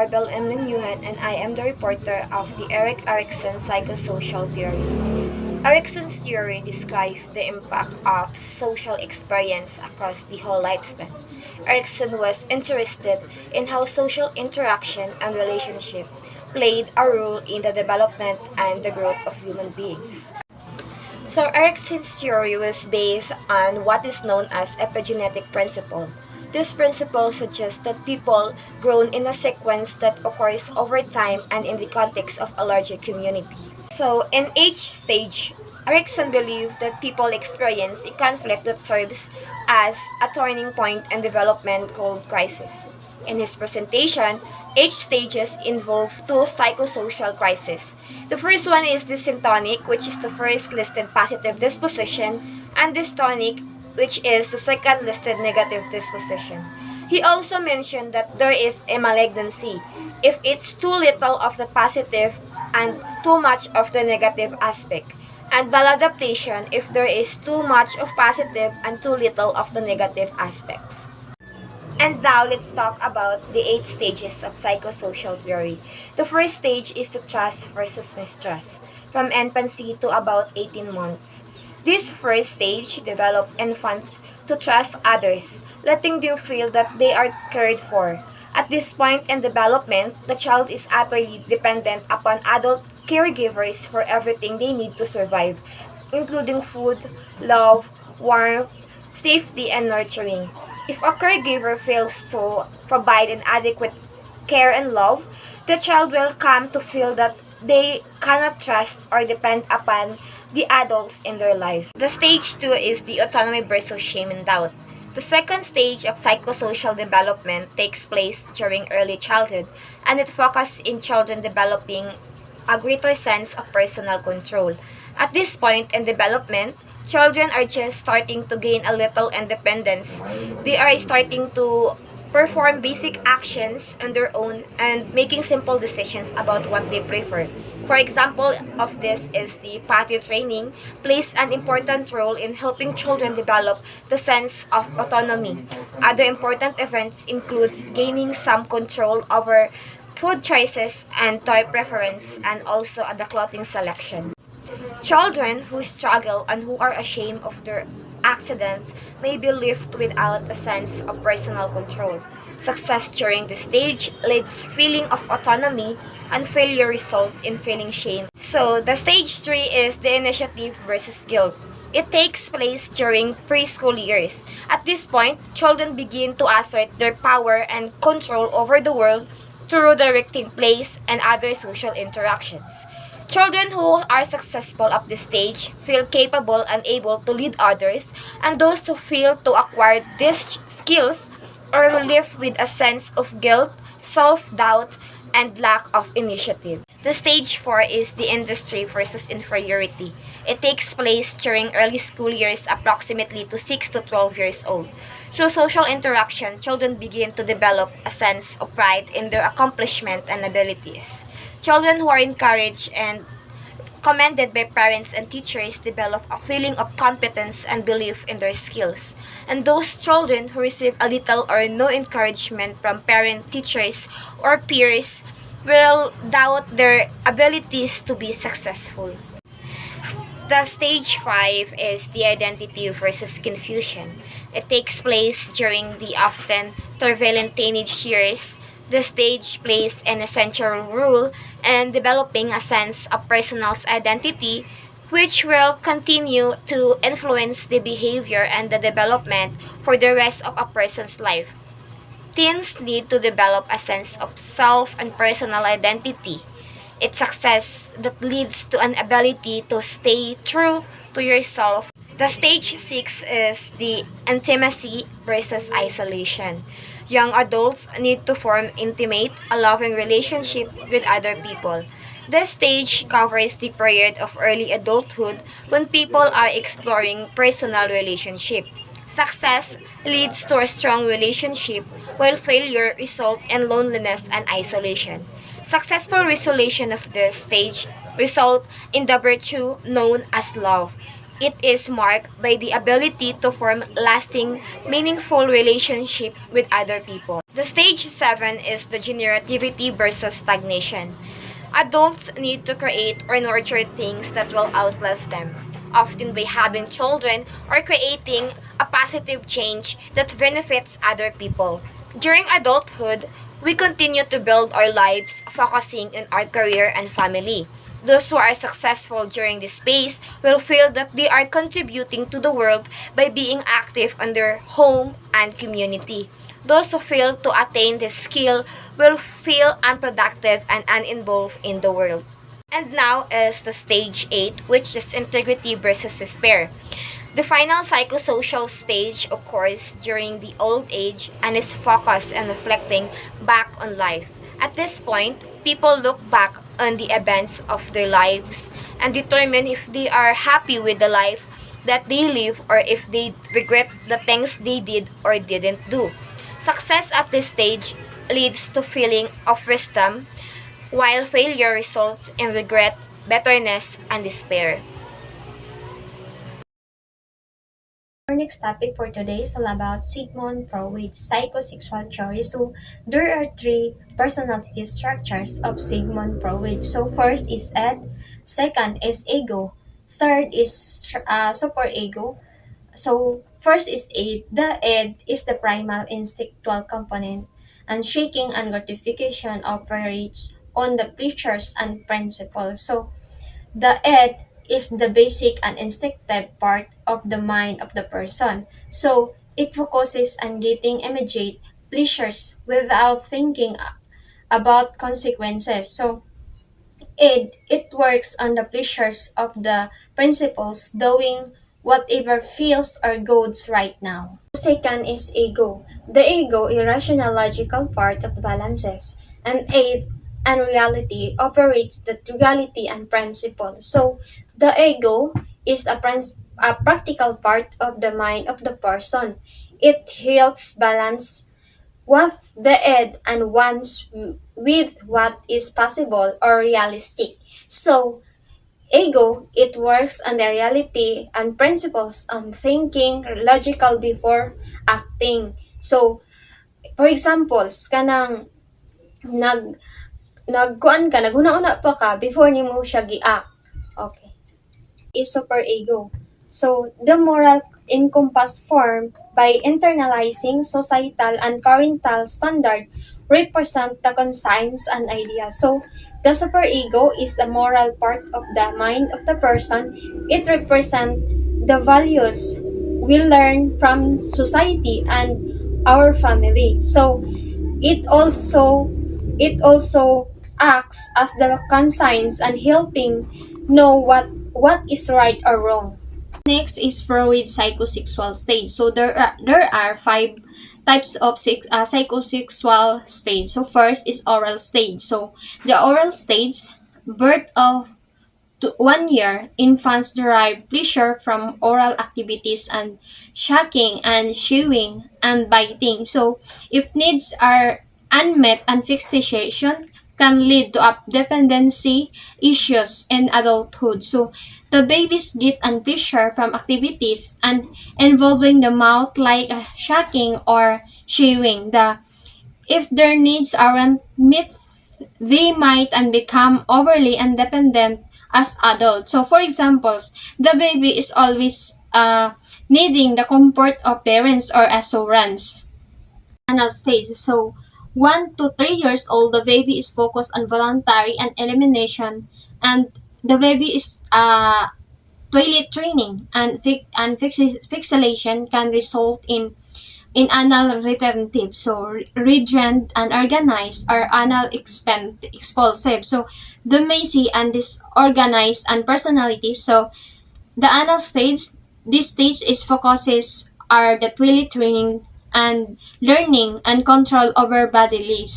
Arbel M. Linyuhan, and I am the reporter of the Erikson Psychosocial theory. Erikson's theory describes the impact of social experience across the whole lifespan. Erikson was interested in how social interaction and relationship played a role in the development and the growth of human beings. So Erikson's theory was based on what is known as epigenetic principle. This principle suggests that people grow in a sequence that occurs over time and in the context of a larger community. So in each stage, Erikson believed that people experience a conflict that serves as a turning point in development called crisis. In his presentation, each stages involve two psychosocial crises. The first one is the syntonic, which is the first listed positive disposition, and dystonic, which is the second listed negative disposition. He also mentioned that there is a malignancy if it's too little of the positive and too much of the negative aspect, and maladaptation if there is too much of positive and too little of the negative aspects. And now let's talk about the 8 stages of psychosocial theory. The first stage is the trust versus mistrust, from infancy to about 18 months. This first stage develops infants to trust others, letting them feel that they are cared for. At this point in development, the child is utterly dependent upon adult caregivers for everything they need to survive, including food, love, warmth, safety, and nurturing. If a caregiver fails to provide an adequate care and love, the child will come to feel that they cannot trust or depend upon the adults in their life. The stage 2 is the autonomy versus shame and doubt. The second stage of psychosocial development takes place during early childhood, and it focuses in children developing a greater sense of personal control. At this point in development, children are just starting to gain a little independence. They are starting to perform basic actions on their own and making simple decisions about what they prefer. For example of this is the potty training plays an important role in helping children develop the sense of autonomy. Other important events include gaining some control over food choices and toy preference, and also the clothing selection. Children who struggle and who are ashamed of their accidents may be left without a sense of personal control. Success during this stage leads feeling of autonomy, and failure results in feeling shame. So the stage 3 is the initiative versus guilt. It takes place during preschool years. At this point, children begin to assert their power and control over the world through directing plays and other social interactions. Children who are successful at this stage feel capable and able to lead others, and those who fail to acquire these skills are left with a sense of guilt, self-doubt, and lack of initiative. The stage 4 is the industry versus inferiority. It takes place during early school years, approximately to 6 to 12 years old. Through social interaction, children begin to develop a sense of pride in their accomplishment and abilities. Children who are encouraged and commended by parents and teachers develop a feeling of competence and belief in their skills. And those children who receive a little or no encouragement from parents, teachers, or peers will doubt their abilities to be successful. The stage 5 is the identity versus confusion. It takes place during the often turbulent teenage years. The stage plays an essential role in developing a sense of personal identity, which will continue to influence the behavior and the development for the rest of a person's life. Teens need to develop a sense of self and personal identity. It's success that leads to an ability to stay true to yourself. The stage 6 is the intimacy versus isolation. Young adults need to form intimate, a loving relationship with other people. This stage covers the period of early adulthood when people are exploring personal relationship. Success leads to a strong relationship, while failure results in loneliness and isolation. Successful resolution of this stage result in the virtue known as love. It is marked by the ability to form lasting, meaningful relationship with other people. The stage 7 is the generativity versus stagnation. Adults need to create or nurture things that will outlast them, often by having children or creating a positive change that benefits other people. During adulthood, we continue to build our lives focusing on our career and family. Those who are successful during this phase will feel that they are contributing to the world by being active in their home and community. Those who fail to attain this skill will feel unproductive and uninvolved in the world. And now is the stage 8, which is integrity versus despair. The final psychosocial stage occurs during the old age and is focused on reflecting back on life. At this point, people look back on the events of their lives and determine if they are happy with the life that they live or if they regret the things they did or didn't do. Success at this stage leads to feeling of wisdom, while failure results in regret, bitterness, and despair. Our next topic for today is all about Sigmund Freud's psychosexual theory. So there are three personality structures of Sigmund Freud. So first is id, second is ego, third is superego. So first is id. The id is the primal instinctual component, and shaking and gratification operates on the pleasures and principles. So the id is the basic and instinctive part of the mind of the person. So it focuses on getting immediate pleasures without thinking about consequences. So it works on the pleasures of the principles, doing whatever feels or goes right now. Second is ego. The ego, irrational logical part of balances, and eighth, and reality operates the reality and principle. So the ego is a practical part of the mind of the person. It helps balance what the ed and wants with what is possible or realistic. So ego, it works on the reality and principles on thinking logical before acting. So, for example, kanang nag nagkuan ka, naghuna-una pa ka before nimo siya gi-act. Okay. Is superego. So, the moral encompass formed by internalizing societal and parental standard represent the conscience and ideal. So, the superego is the moral part of the mind of the person. It represents the values we learn from society and our family. So, it also it also acts as the conscience and helping know what is right or wrong. Next is Freud's psychosexual stage. So there are five types of psychosexual stage. So first is oral stage. So the oral stage, birth of to 1 year, infants derive pleasure from oral activities and sucking and chewing and biting. So, if needs are unmet and fixation can lead to dependency issues in adulthood. So, the babies get pleasure from activities and involving the mouth like sucking or chewing. If their needs aren't met, they might and become overly independent as adults. So, for example, the baby is always needing the comfort of parents or assurance. Anal stage. So, 1 to 3 years old, the baby is focused on voluntary and elimination, and the baby is toilet training, and fixation can result in anal retentive. So regent and organized are anal expulsive. So the messy and disorganized and personality. So the anal stage, this stage is focuses are the toilet training and learning and control over bodily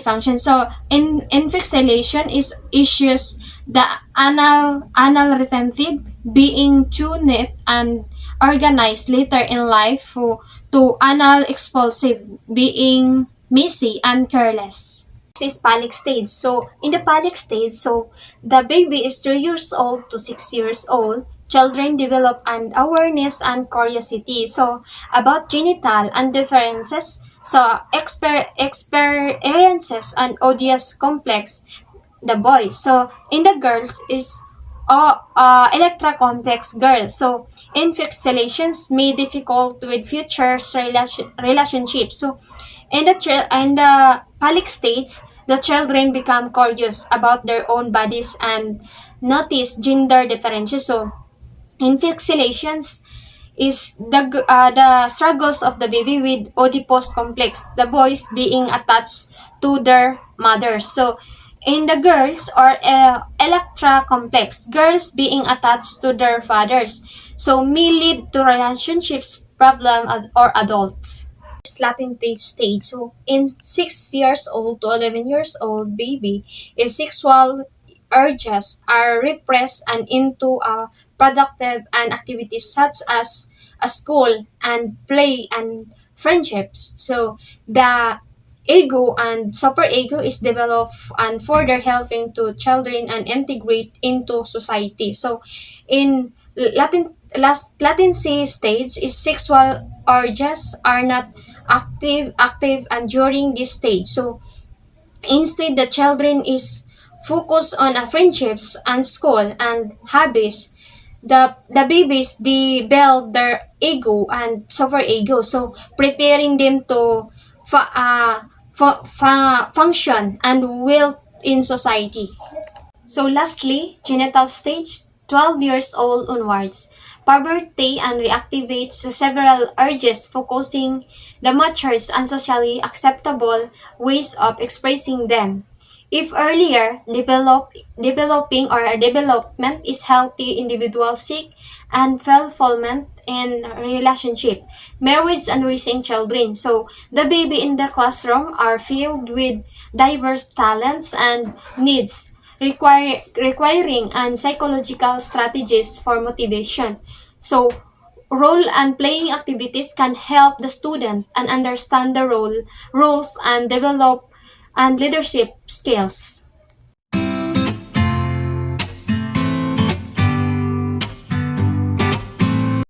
function. So in fixation is issues the anal retentive being tuned and organized later in life to anal expulsive being messy and careless. This is panic stage. So in the panic stage, so the baby is 3 years old to 6 years old. children develop an awareness and curiosity. So about genital and differences, so experiences and odious complex the boys. So in the girls is electra complex girls. So in fixations may difficult with future relationships. So in the phallic states, the children become curious about their own bodies and notice gender differences. So in fixations is the struggles of the baby with Oedipus complex, the boys being attached to their mothers. So in the girls or Electra complex, girls being attached to their fathers. So may lead to relationships problem or adults. Latent stage. So in 6 years old to 11 years old baby, is sexual urges are repressed and into productive and activities such as a school and play and friendships. So the ego and super ego is developed and further helping to children and integrate into society. So in latency stage is sexual urges are not active and during this stage. So instead the children is focused on friendships and school and hobbies. The babies they build their ego and super ego, so preparing them to function and will in society. So lastly, genital stage, 12 years old onwards. Puberty and reactivates several urges focusing the matures and socially acceptable ways of expressing them. If earlier, developing or development is healthy, individuals seek and fulfillment in relationship, marriage and raising children. So the baby in the classroom are filled with diverse talents and needs requiring and psychological strategies for motivation. So role and playing activities can help the student and understand the roles and develop and leadership skills.